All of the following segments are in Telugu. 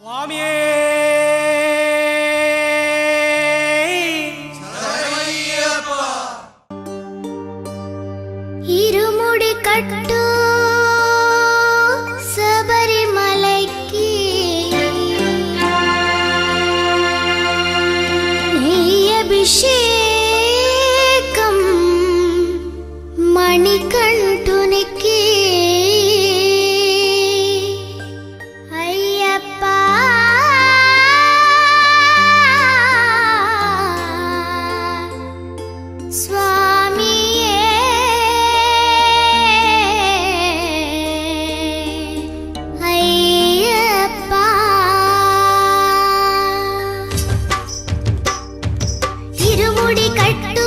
స్వామియే ఇరుముడి కట్టు శబరిమలైకి అభిషేకం మణికంఠునికి అయ్యప్ప స్వామియే అయ్యప్ప ఇరుముడి కట్టు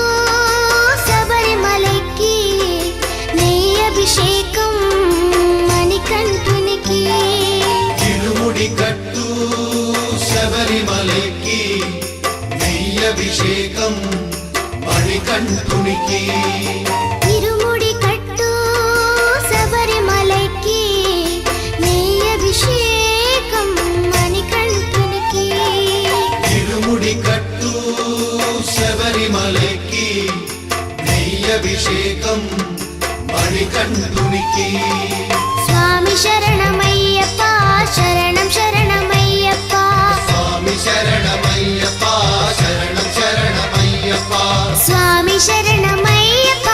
శబరిమలైకి నెయ్యి అభిషేకం మణికంఠునికి ఇరుముడి కట్టు శబరిమలైకి నెయ్యి అభిషేకం మణికంఠునికి ఇరుముడి కట్టు శబరిమలైకి నెయ్యి అభిషేకం మణికంఠునికి ఇరుముడి కట్టు శబరిమలైకి నెయ్యి అభిషేకం మణికంఠునికి స్వామి శరణమయ్యప్ప శరణం శరణమయ్యప్ప స్వామి శరణమయ్యప్ప శరణం శరణమయ్యప్ప స్వామి శరణమయ్యప్ప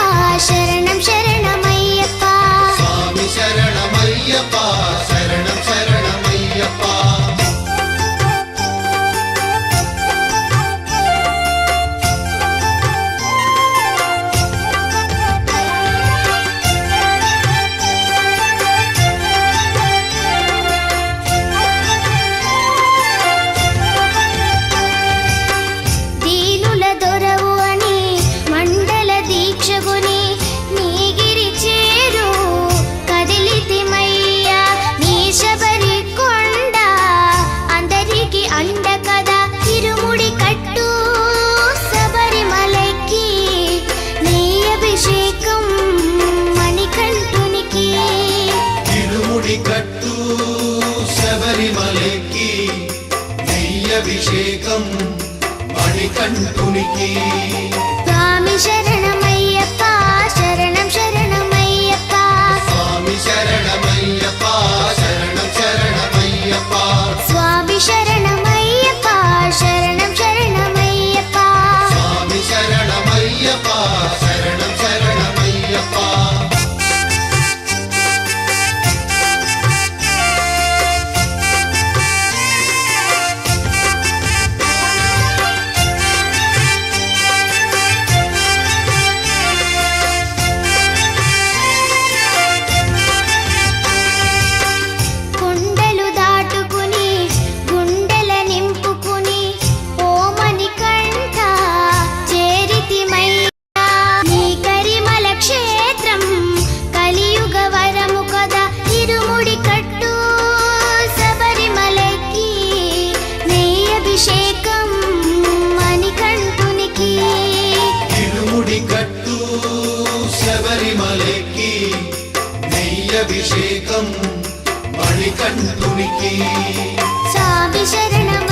శరణం శరణమయ్యప్ప స్వామి శరణమయ్యప్ప శరణం శరణమయ్యప్ప దీనుల దొరవు అని మండల దీక్షగుని నీగిరి చేరు కదిలితిమయ్యా నీ శబరి కొండ అందరికి అండ కదా ఇరుముడి కట్టు శబరిమలైకి నీ అభిషేకం మణికంఠునికి ఇరుముడి కట్టు శబరిమలైకి నెయ్యి అభిషేకం మణికంఠునికి స్వామి శరణమయ్యప్ప శరణం శరణమయ్యప్ప స్వామి శరణమయ్యప్ప శరణం శరణమయ్యప్ప స్వామి శరణమయ్యప్ప శరణం శరణమయ్యప్ప స్వామి శరణమయ్యప్ప శరణం శరణమయ్యప్ప కొండలు దాటుకుని గుండెల నింపుకుని ఓమని కంఠ చేరితిమయ్యా నీ కరిమల క్షేత్రం కలియుగ వరము కదా ఇరుముడి కట్టు శబరిమలైకి నెయ్యి అభిషేకం మణికంఠునికి ఇరుముడి కట్టు శబరిమలైకి నెయ్యి అభిషేకం మణికంఠునికి స్వామి శరణం